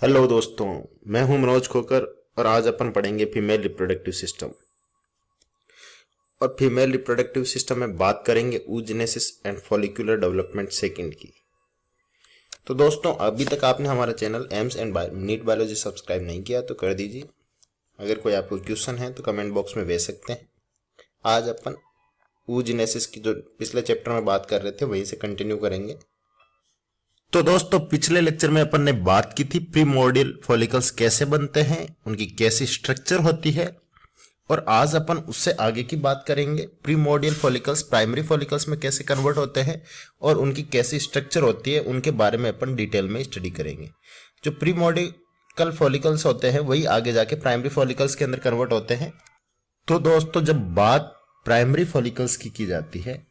Hello दोस्तों, मैं हूं मनोज खोकर और आज अपन पढ़ेंगे फीमेल रिप्रोडक्टिव सिस्टम। और फीमेल रिप्रोडक्टिव सिस्टम में बात करेंगे oogenesis and follicular development second की। तो दोस्तों, अभी तक आपने हमारा channel AIIMS and NEET biology subscribe नहीं किया तो कर दीजिए। अगर कोई आपको क्वेश्चन है तो कमेंट बॉक्स में भेज सकते हैं। आज अपन oogenesis की जो पिछले चैप्टर में बात कर रहे थे वहीं से कंटिन्यू करेंगे। तो दोस्तों, पिछले लेक्चर में अपन ने बात की थी प्रीमोर्डियल फॉलिकल्स कैसे बनते हैं, उनकी कैसी स्ट्रक्चर होती है। और आज अपन उससे आगे की बात करेंगे, प्रीमोर्डियल फॉलिकल्स प्राइमरी फॉलिकल्स में कैसे कन्वर्ट होते हैं और उनकी कैसी स्ट्रक्चर होती है, उनके बारे में अपन डिटेल में स्टडी करेंगे। जो प्रीमोर्डियल फॉलिकल्स होते हैं वही आगे जाके प्राइमरी फॉलिकल्स के अंदर कन्वर्ट होते हैं। तो दोस्तों, जब बात प्राइमरी फॉलिकल्स की जाती है,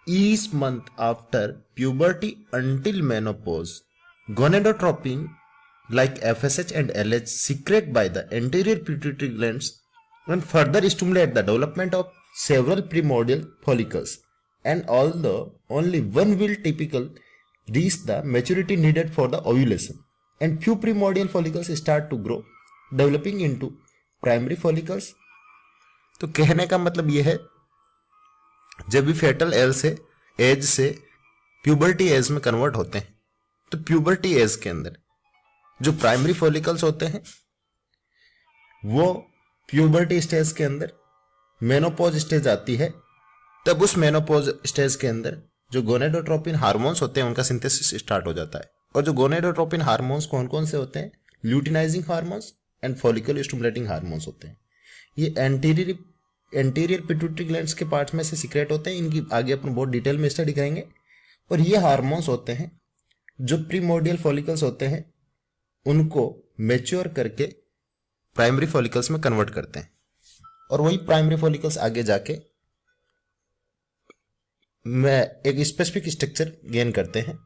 each month after puberty until menopause, gonadotropin like FSH and LH secreted by the anterior pituitary glands and further stimulate the development of several primordial follicles. And although only one will typically reach the maturity needed for the ovulation, and few primordial follicles start to grow, developing into primary follicles. तो कहने का मतलब यह है, जब भी फेटल as से puberty as में कन्वर्ट होते हैं तो प्यूबर्टी एज के अंदर जो प्राइमरी फॉलिकल्स होते हैं वो प्यूबर्टी स्टेज के अंदर मेनोपॉज स्टेज आती है। तब उस मेनोपॉज स्टेज के अंदर जो गोनेडोट्रोपिन हार्मोन्स होते हैं उनका सिंथेसिस स्टार्ट हो जाता है। और जो गोनेडोट्रोपिन हार्मोन्स कौन कौन से होते हैं? Luteinising hormones and follicle stimulating hormones होते हैं। ये एंटीरियर पिट्यूटरी ग्लैंड्स के पार्ट में से सीक्रेट होते हैं। इनकी आगे अपन बहुत डिटेल में स्टडी करेंगे। और ये हार्मोन्स होते हैं जो प्रीमोर्डियल फॉलिकल्स होते हैं उनको मैच्योर करके प्राइमरी फॉलिकल्स में कन्वर्ट करते हैं। और वही प्राइमरी फॉलिकल्स आगे जाके में एक स्पेसिफिक स्ट्रक्चर गेन करते हैं।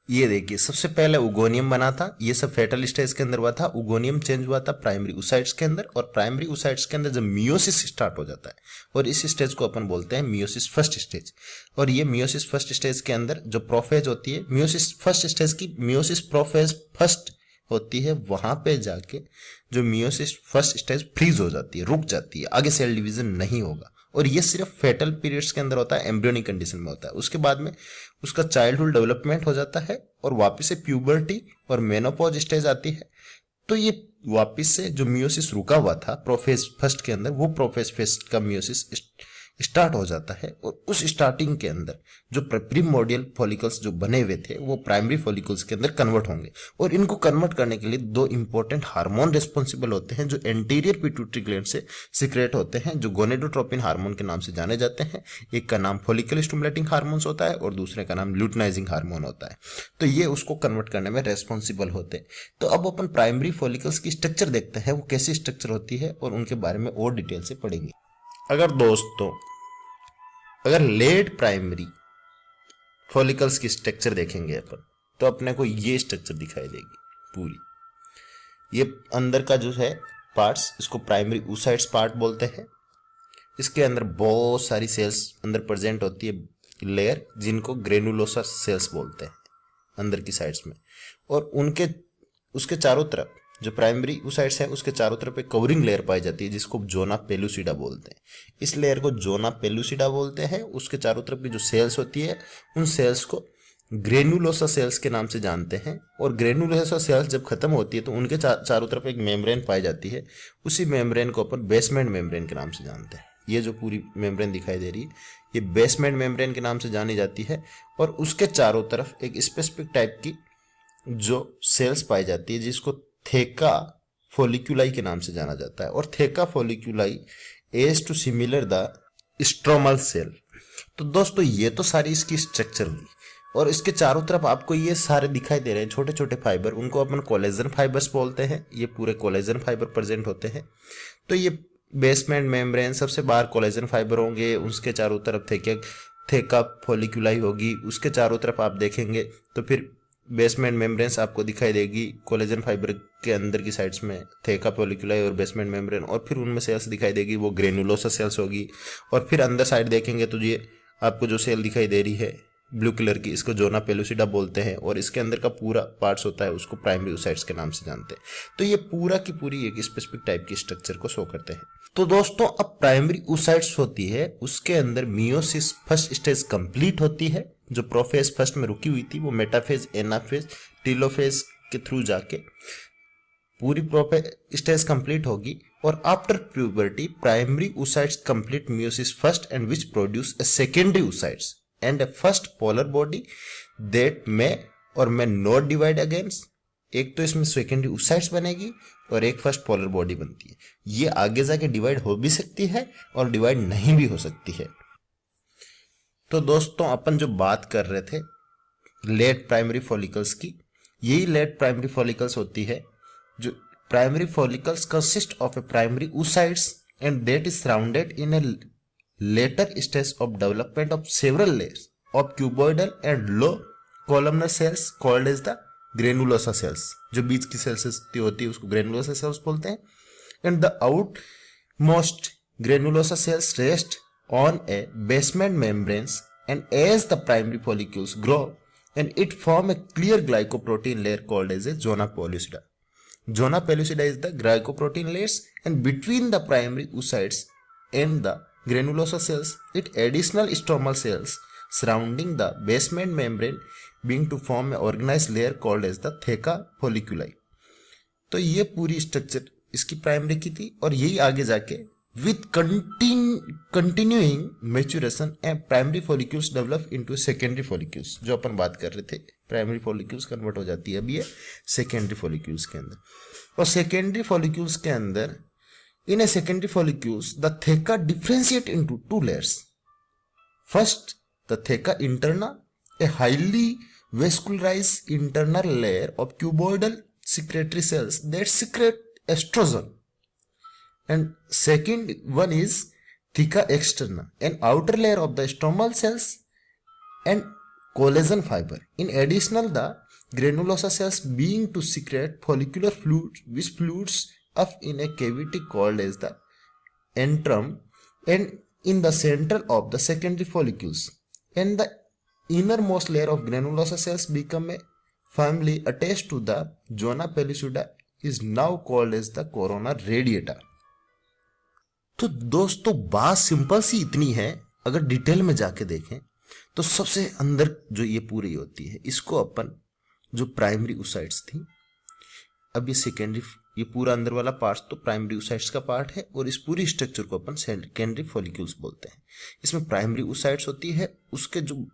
ये देखिए, सबसे पहले उगोनियम बना था। ये सब फेटल स्टेज के अंदर हुआ था। उगोनियम चेंज हुआ था प्राइमरी oocytes के अंदर, और प्राइमरी oocytes के अंदर जब मियोसिस स्टार्ट हो जाता है और इस स्टेज को अपन बोलते हैं मियोसिस फर्स्ट स्टेज। और ये मियोसिस फर्स्ट स्टेज के अंदर जो प्रोफेज होती है, मियोसिस फर्स्ट स्टेज की मियोसिस प्रोफेज फर्स्ट होती है, वहां पे जाके जो मियोसिस फर्स्ट स्टेज फ्रीज हो जाती है, रुक जाती है, आगे सेल डिवीजन नहीं होगा। और ये सिर्फ फेटल पीरियड्स के अंदर होता है, एम्ब्रियोनिक कंडीशन में होता है। उसके बाद में उसका चाइल्डहुड डेवलपमेंट हो जाता है और वापस से प्यूबर्टी और मेनोपॉज स्टेज आती है। तो ये वापस से जो मियोसिस रुका हुआ था प्रोफेज फर्स्ट के अंदर, वो प्रोफेज फर्स्ट का मियोसिस स्टार्ट हो जाता है। और उस स्टार्टिंग के अंदर जो प्रीमोर्डियल फॉलिकल्स जो बने हुए थे वो प्राइमरी फॉलिकल्स के अंदर कन्वर्ट होंगे। और इनको कन्वर्ट करने के लिए दो इंपॉर्टेंट हार्मोन रिस्पॉन्सिबल होते हैं जो एंटीरियर पिट्यूटरी ग्लैंड से सीक्रेट होते हैं, जो गोनेडोट्रोपिन हार्मोन के नाम से जाने जाते हैं। एक का नाम फॉलिकल स्टिमुलेटिंग हार्मोन्स होता है और दूसरे का नाम ल्यूटिनाइजिंग हार्मोन होता है। तो ये उसको कन्वर्ट करने में रेस्पॉन्सिबल होते हैं। तो अब अपन प्राइमरी फॉलिकल्स की स्ट्रक्चर देखते हैं, वो कैसी स्ट्रक्चर होती है और उनके बारे में और डिटेल से पढ़ेंगे। अगर लेट प्राइमरी फॉलिकल्स की स्ट्रक्चर देखेंगे अपन तो अपने को ये स्ट्रक्चर दिखाई देगी पूरी। ये अंदर का जो है पार्ट्स, इसको प्राइमरी oocytes पार्ट बोलते हैं। इसके अंदर बहुत सारी सेल्स अंदर प्रेजेंट होती है, लेयर, जिनको ग्रेनुलोसा सेल्स बोलते हैं अंदर की साइड्स में। और उसके चारों तरफ जो प्राइमरी oocytes है उसके चारों तरफ एक कवरिंग लेयर पाई जाती है जिसको जोना पेलुसिडा बोलते हैं। इस लेयर को जोना पेलुसिडा बोलते हैं। उसके चारों तरफ की जो सेल्स होती है उन सेल्स को ग्रेनुलोसा सेल्स के नाम से जानते हैं। और ग्रेनुलोसा सेल्स जब खत्म होती है तो उनके चारों तरफ एक मेम्ब्रेन पाई जाती है। उसी मेम्ब्रेन को अपन बेसमेंट मेम्ब्रेन के नाम से जानते हैं। ये जो पूरी मेम्ब्रेन दिखाई दे रही है ये बेसमेंट मेम्ब्रेन के नाम से जानी जाती है। और उसके चारों तरफ एक स्पेसिफिक टाइप की जो सेल्स पाई जाती है जिसको थेका फोलिकुलाई के नाम से जाना जाता है। और theca folliculi as to similar the stromal cell. तो दोस्तों, ये तो सारी इसकी स्ट्रक्चर हुई। और इसके चारों तरफ आपको ये सारे दिखाई दे रहे हैं छोटे छोटे फाइबर, उनको अपन कोलेजन फाइबर्स बोलते हैं। ये पूरे कोलेजन फाइबर प्रेजेंट होते हैं। तो ये बेसमेंट मेम्ब्रेन, सबसे बाहर कोलेजन फाइबर होंगे, उसके चारों तरफ थेका फोलिकुलाई होगी। उसके चारों तरफ आप देखेंगे तो फिर बेसमेंट मेम्ब्रेन्स आपको दिखाई देगी। कोलेजन फाइबर के अंदर की साइड्स में थेका फोलिकुलाई और बेसमेंट मेम्ब्रेन, और फिर उनमें सेल्स दिखाई देगी, वो ग्रेनुलोसा सेल्स होगी। और फिर अंदर साइड देखेंगे तो ये आपको जो सेल दिखाई दे रही है ब्लू कलर की, इसको जोना पेलुसिडा बोलते हैं, और इसके अंदर का पूरा पार्ट्स होता है उसको प्राइमरी oocytes के नाम से जानते हैं। तो ये पूरा की पूरी एक स्पेसिफिक टाइप की स्ट्रक्चर को शो करते हैं। तो दोस्तों अब प्राइमरी oocytes होती है, उसके अंदर मियोसिस फर्स्ट स्टेज कंप्लीट होती है, जो प्रोफेज फर्स्ट में रुकी हुई थी वो मेटाफेज, एनाफेज, टीलोफेज के थ्रू जाके पूरी प्रोफेज स्टेज कंप्लीट होगी। और after puberty primary oocytes complete meiosis first and which produce a secondary oocytes and a first polar body that may or may not divide against। एक तो इसमें secondary oocytes बनेगी और एक फर्स्ट पोलर बॉडी बनती है। ये आगे जाके डिवाइड हो भी सकती है और डिवाइड नहीं भी हो सकती है। तो दोस्तों अपन जो बात कर रहे थे लेट प्राइमरी फॉलिकल्स की, यही लेट प्राइमरी फॉलिकल्स होती है। जो primary follicles consist of A primary oocytes and that is surrounded in a later stage of development of several layers of cuboidal and low columnar cells called as the granulosa cells। जो बीच की sales होती है उसको granulosa cells बोलते हैं। and the outmost granulosa cells rest on a basement membranes and as the primary follicles grow and it form a clear glycoprotein layer called as a zona pellucida। Zona pellucida is the glycoprotein layers and between the primary oocytes and the granulosa cells it additional stromal cells surrounding the basement membrane being to form an organized layer called as the theca folliculi। तो ये पूरी structure इसकी primary की थी और यही आगे जाके with continuing maturation and primary follicles develop into secondary follicles. जो अपन बात कर रहे थे प्राइमरी फॉलिक्यूल्स कन्वर्ट हो जाती है अभी ये सेकेंडरी फॉलिक्यूल्स के अंदर। और सेकेंडरी फॉलिक्यूल्स के अंदर in a secondary follicles the theca differentiate into two layers। First the theca interna, a highly vascularized internal layer of cuboidal secretory cells that secrete estrogen, and second one is theca externa, an outer layer of the stromal cells and collagen fiber। In addition the granulosa cells being to secrete follicular fluids, which fluids up in a cavity called as the antrum and in the center of the secondary follicles, and the innermost layer of granulosa cells become a family attached to the zona pellucida is now called as the corona radiata। तो दोस्तों बात simple सी इतनी है, अगर detail में जाके देखें तो सबसे अंदर जो ये पूरी होती है इसको अपन जो प्राइमरी oocytes थी, अब ये सेकेंडरी, ये पूरा अंदर वाला पार्ट तो प्राइमरी oocytes का पार्ट है और इस पूरी स्ट्रक्चर को अपन सेकेंडरी फॉलिक्यूल्स बोलते हैं। इसमें प्राइमरी oocytes होती है, उसके जो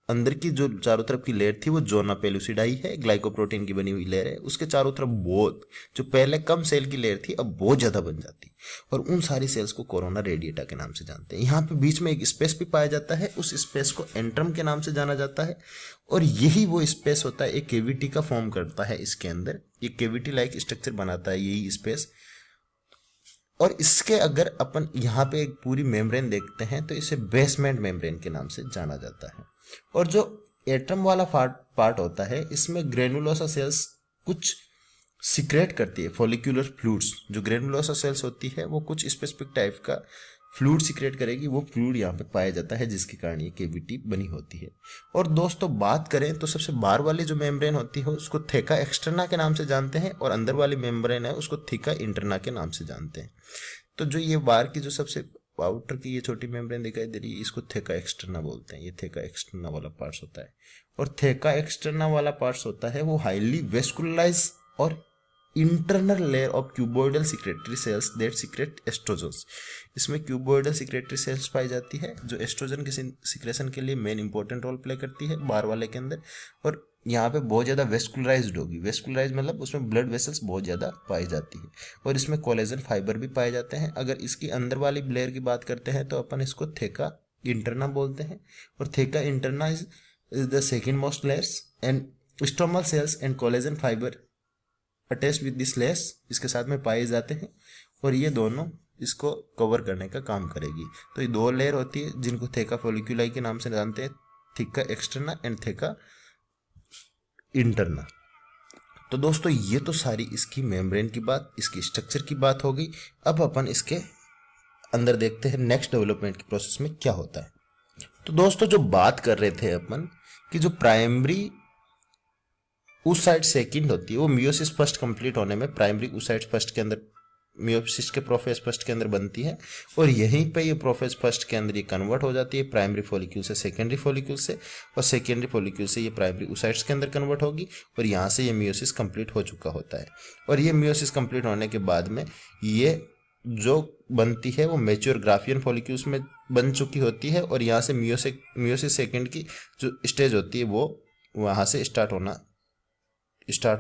अंदर की जो चारों तरफ की लेयर थी वो जोना पेलुसिडा ही है, ग्लाइकोप्रोटीन की बनी हुई लेयर है। उसके चारों तरफ बहुत, जो पहले कम सेल की लेयर थी अब बहुत ज्यादा बन जाती और उन सारी सेल्स को कोरोना रेडिएटा के नाम से जानते हैं। यहाँ पे बीच में एक स्पेस भी पाया जाता है, उस स्पेस को एंट्रम के नाम से जाना जाता है और यही वो स्पेस होता है, एक केविटी का फॉर्म करता है इसके अंदर, एक केविटी लाइक स्ट्रक्चर बनाता है यही स्पेस। और इसके अगर अपन यहाँ पे एक पूरी मेम्ब्रेन देखते हैं तो इसे बेसमेंट मेम्ब्रेन के नाम से जाना जाता है। और जो एटम वाला पार्ट होता है इसमें ग्रेनुलोसा सेल्स कुछ सिक्रेट करती है फॉलिक्यूलर फ्लूइड्स। जो ग्रेनुलोसा सेल्स होती है वो कुछ स्पेसिफिक टाइप का फ्लूइड सिक्रेट करेगी, वो फ्लूइड यहाँ पे पाया जाता है जिसके कारण ये केविटी बनी होती है। और दोस्तों बात करें तो सबसे बाहर वाली जो मेम्ब्रेन होती है उसको थेका एक्सटर्ना के नाम से जानते हैं और अंदर वाली मेम्ब्रेन है उसको थीका इंटरना के नाम से जानते हैं। तो जो ये बाहर की जो सबसे आउटर की ये छोटी मेम्ब्रेन दिखाई दे रही है इसको थेका एक्सटर्ना बोलते हैं, ये थेका एक्सटर्ना वाला पार्ट्स होता है। और थेका एक्सटर्ना वाला पार्ट्स होता है वो हाईली वेस्कुलराइज और internal layer of cuboidal secretory cells that secrete estrogens. इसमें क्यूबोइडल सिक्रेटरी सेल्स पाई जाती है जो एस्ट्रोजन के सिक्रेशन के लिए मेन इंपॉर्टेंट रोल प्ले करती है बाहर वाले के अंदर। और यहाँ पे बहुत ज़्यादा वेस्कुलराइज्ड होगी, वेस्कुलराइज मतलब उसमें ब्लड वेसल्स बहुत ज़्यादा पाई जाती है और इसमें कोलेजन फाइबर भी पाए जाते हैं। अगर इसकी अंदर वाली लेयर की बात करते हैं तो अपन इसको थेका इंटरना बोलते हैं और theca interna is the second most layers and stromal cells and collagen fiber attach with this layers इसके साथ में पाए जाते हैं और ये दोनों इसको कवर करने का काम करेगी। तो ये दो लेयर होती है जिनको थेका फॉलिक्यूलाई के नाम से जानते हैं, थेका एक्सटर्ना एंड थेका इंटरना। तो दोस्तों ये तो सारी इसकी मेम्ब्रेन की बात, इसकी स्ट्रक्चर की बात हो गई। अब अपन इसके अंदर देखते हैं नेक्स्ट डेवलपमेंट की प्रोसेस में क्या होता है। तो दोस्तों जो बात कर रहे थे अपन कि जो प्राइमरी oocyte सेकंड होती है वो मियोसिस फर्स्ट कंप्लीट होने में प्राइमरी oocyte फर्स्ट के अंदर मियोसिस के प्रोफेज फर्स्ट के अंदर बनती है, और यहीं पे ये प्रोफेज फर्स्ट के अंदर ये कन्वर्ट हो जाती है प्राइमरी फॉलिक्यूल से सेकेंडरी फॉलिक्यूल से, और सेकेंडरी फॉलिक्यूल से ये प्राइमरी oocytes के अंदर कन्वर्ट होगी, और यहाँ से ये मियोसिस कंप्लीट हो चुका होता है। और ये मियोसिस कंप्लीट होने के बाद में ये जो बनती है वो मैच्योर ग्राफियन फॉलिक्यूल्स में बन चुकी होती है, और यहाँ से मियोसिस सेकेंड की जो स्टेज होती है वो वहाँ से स्टार्ट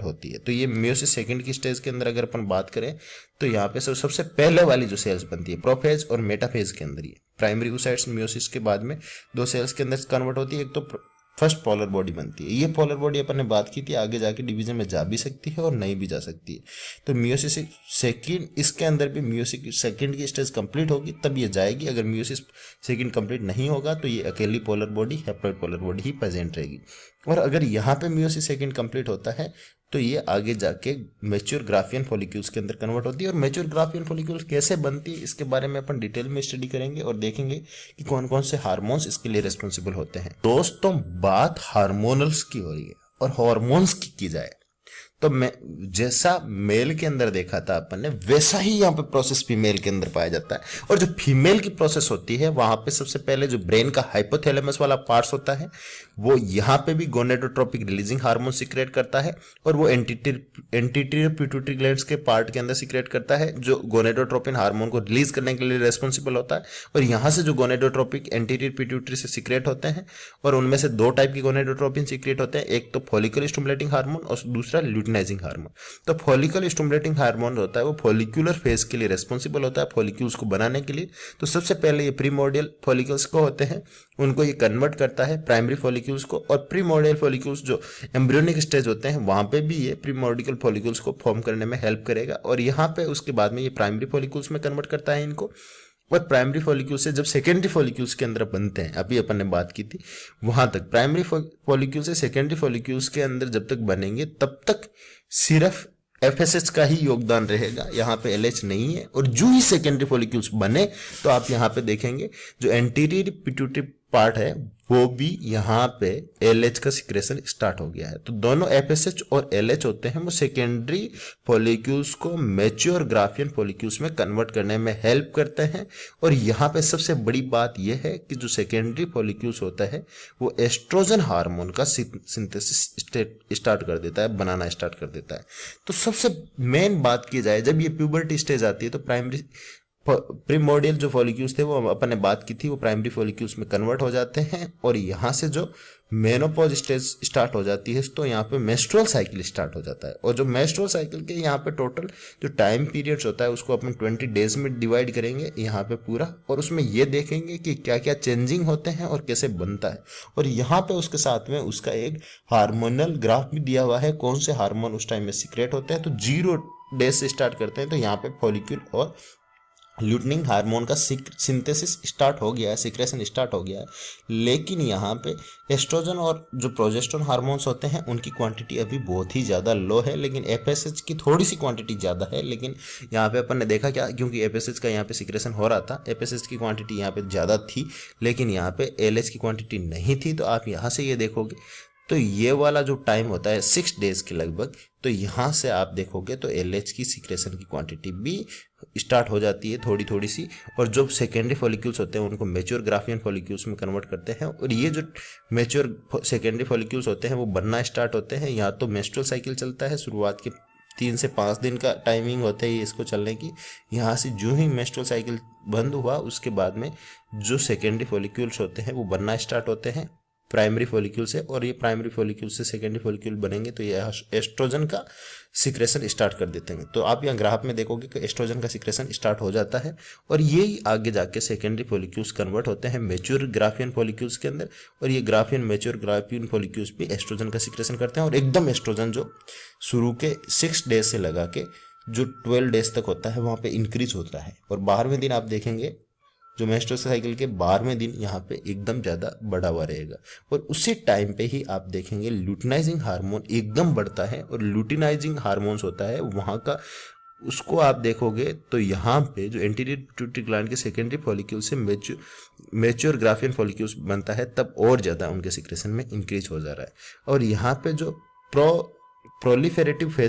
होती है। तो ये मियोसिस सेकंड की स्टेज के अंदर अगर अपन बात करें तो यहाँ पे सबसे पहले वाली जो सेल्स बनती है प्रोफेज और मेटाफेज के अंदर, ये प्राइमरी oocytes मियोसिस के बाद में दो सेल्स के अंदर कन्वर्ट होती है। एक तो फर्स्ट पोलर बॉडी बनती है, ये पोलर बॉडी अपन ने बात की थी आगे जाके डिवीजन में जा भी सकती है और नहीं भी जा सकती है। तो मियोसिस सेकंड, इसके अंदर भी मियोसिस सेकंड की स्टेज कंप्लीट होगी तब ये जाएगी। अगर मियोसिस सेकंड कंप्लीट नहीं होगा तो ये अकेली polar body haploid polar body ही प्रेजेंट रहेगी। और अगर यहाँ पे मियोसिस सेकंड कंप्लीट होता है तो ये आगे जाके मैच्योर ग्राफियन फॉलिक्यूल्स के अंदर कन्वर्ट होती है। और मैच्योर ग्राफियन फॉलिक्यूल्स कैसे बनती है इसके बारे में अपन डिटेल में स्टडी करेंगे और देखेंगे कि कौन कौन से हार्मोन्स इसके लिए रिस्पॉन्सिबल होते हैं। दोस्तों बात हार्मोनल्स की हो रही है और हार्मोन्स की जाए तो मैं जैसा मेल के अंदर देखा था अपन ने वैसा ही यहाँ पे प्रोसेस फीमेल के अंदर पाया जाता है। और जो फीमेल की प्रोसेस होती है वहां पे सबसे पहले जो ब्रेन का हाइपोथैलेमस वाला पार्ट्स होता है वो यहाँ पे भी गोनेडोट्रोपिक रिलीजिंग हार्मोन सिक्रेट करता है, और वो एंटीरियर पिट्यूटरी ग्लैंड्स के पार्ट के अंदर सिक्रेट करता है जो गोनेडोट्रोपिन हार्मोन को रिलीज करने के लिए रेस्पॉन्सिबल होता है। और यहाँ से जो गोनेडोट्रोपिक एंटीरियर पिट्यूटरी से सिक्रेट होते हैं, और उनमें से दो टाइप की गोनेडोट्रोपिन सिक्रेट होते हैं, एक तो फॉलिकल स्टिमुलेटिंग हार्मोन और दूसरा ल्यूटिनाइजिंग हार्मोन। तो फॉलिकल स्टिमुलेटिंग हार्मोन होता है वो फॉलिक्यूलर फेज के लिए रेस्पॉन्सिबल होता है, फॉलिक्यूल्स को बनाने के लिए। तो सबसे पहले ये प्रीमोर्डियल फॉलिकल्स को होते हैं उनको ये कन्वर्ट करता है प्राइमरी फॉलिक्यूल्स को, और प्रीमोर्डियल फॉलिक्यूल्स जो एम्ब्रियोनिक स्टेज होते हैं वहां पे भी ये प्रीमोर्डियल फॉलिक्यूल्स को फॉर्म करने में हेल्प करेगा। और यहाँ पे उसके बाद में ये प्राइमरी फॉलिक्यूल्स में कन्वर्ट करता है इनको। और प्राइमरी फॉलिक्यूल से जब सेकेंडरी फॉलिक्यूल्स के अंदर बनते हैं, अभी अपन ने बात की थी वहां तक, प्राइमरी फॉलिक्यूल से सेकेंडरी फॉलिक्यूल्स के अंदर जब तक बनेंगे तब तक सिर्फ एफएसएच का ही योगदान रहेगा, यहाँ पे एलएच नहीं है। और जो ही सेकेंडरी फॉलिक्यूल्स बने तो आप यहाँ पे देखेंगे जो एंटीरियर पिट्यूटरी पार्ट है वो भी यहाँ पे एलएच का सिक्रेशन स्टार्ट हो गया है। तो दोनों एफएसएच और एलएच होते हैं वो सेकेंडरी फॉलिक्यूल्स को मैच्योर ग्राफियन फॉलिक्यूल्स में कन्वर्ट करने में हेल्प करते हैं। और यहाँ पे सबसे बड़ी बात यह है कि जो सेकेंडरी फॉलिक्यूल्स होता है वो एस्ट्रोजन हार्मोन का सिंथेसिस स्टार्ट कर देता है, बनाना स्टार्ट कर देता है। तो सबसे मेन बात की जाए जब ये प्यूबर्टी स्टेज आती है तो प्रीमोर्डियल जो फॉलिक्यूल्स थे वो अपन ने बात की थी वो प्राइमरी फॉलिक्यूल्स में कन्वर्ट हो जाते हैं, और यहाँ से जो मेनोपॉज स्टेज स्टार्ट हो जाती है तो यहाँ पे मेंस्ट्रुअल साइकिल स्टार्ट हो जाता है। और जो मेंस्ट्रुअल साइकिल के यहाँ पे टोटल जो टाइम पीरियड्स होता है उसको अपन 20 डेज में डिवाइड करेंगे यहाँ पे पूरा, और उसमें ये देखेंगे कि क्या क्या चेंजिंग होते हैं और कैसे बनता है। और यहाँ पे उसके साथ में उसका एक हार्मोनल ग्राफ भी दिया हुआ है कौन से हार्मोन उस टाइम में सिक्रेट होते हैं। तो 0 डेज से स्टार्ट करते हैं तो यहाँ पे फॉलिक्यूल और ल्यूटिनिंग हार्मोन का सिंथेसिस स्टार्ट हो गया है, सिक्रेशन स्टार्ट हो गया है। लेकिन यहाँ पे एस्ट्रोजन और जो प्रोजेस्टेरोन हार्मोन्स होते हैं उनकी क्वांटिटी अभी बहुत ही ज़्यादा लो है, लेकिन एफएसएच की थोड़ी सी क्वांटिटी ज़्यादा है। लेकिन यहाँ पे अपन ने देखा क्या, क्योंकि एफएसएच का यहाँ पे सिक्रेशन हो रहा था, एफएसएच की क्वांटिटी यहाँ पे ज़्यादा थी लेकिन यहाँ पे एलएच की क्वांटिटी नहीं थी। तो आप यहाँ से ये देखोगे तो ये वाला जो टाइम होता है 6 डेज के लगभग, तो यहाँ से आप देखोगे तो एलएच की सिक्रेशन की क्वांटिटी भी स्टार्ट हो जाती है थोड़ी थोड़ी सी। और जो सेकेंडरी फॉलिक्यूल्स होते हैं उनको मैच्योर ग्राफियन फॉलिक्यूल्स में कन्वर्ट करते हैं, और ये जो मैच्योर सेकेंडरी फॉलिक्यूल्स होते हैं वो बनना स्टार्ट होते हैं। यहाँ तो मेंस्ट्रुअल साइकिल चलता है, शुरुआत के 3 से 5 दिन का टाइमिंग होता है इसको चलने की। यहाँ से जो ही मेंस्ट्रुअल साइकिल बंद हुआ उसके बाद में जो सेकेंडरी फॉलिक्यूल्स होते हैं वो बनना स्टार्ट होते हैं प्राइमरी फॉलिक्यूल से, और ये प्राइमरी फॉलिक्यूल से सेकेंडरी फॉलिक्यूल बनेंगे तो ये एस्ट्रोजन का सिक्रेशन स्टार्ट कर देते हैं। तो आप यहाँ ग्राफ में देखोगे कि एस्ट्रोजन का सिक्रेशन स्टार्ट हो जाता है, और ये ही आगे जाके सेकेंडरी फॉलिक्यूल्स कन्वर्ट होते हैं मैच्योर ग्राफियन फॉलिक्यूल्स के अंदर, और ये मैच्योर ग्राफियन फॉलिक्यूल्स भी एस्ट्रोजन का सिक्रेशन करते हैं। और एकदम एस्ट्रोजन जो शुरू के 6 डेज से लगा के जो 12 डेज तक होता है वहाँ पे इंक्रीज होता है, और 12वें दिन आप देखेंगे जो मेंस्ट्रुअल साइकिल के 12वें दिन यहाँ पे एकदम ज़्यादा बढ़ा हुआ रहेगा। और उसी टाइम पे ही आप देखेंगे ल्यूटिनाइजिंग हार्मोन एकदम बढ़ता है, और ल्यूटिनाइजिंग हार्मोन्स होता है वहाँ का उसको आप देखोगे तो यहाँ पे जो एंटीरियर पिट्यूटरी ग्लैंड के सेकेंडरी फॉलिक्यूल से मैच्योर ग्राफियन फॉलिक्यूल्स बनता है, तब और ज़्यादा उनके सिक्रेशन में इंक्रीज हो जा रहा है। और यहाँ पे जो प्रोलिफेरेटिव फेज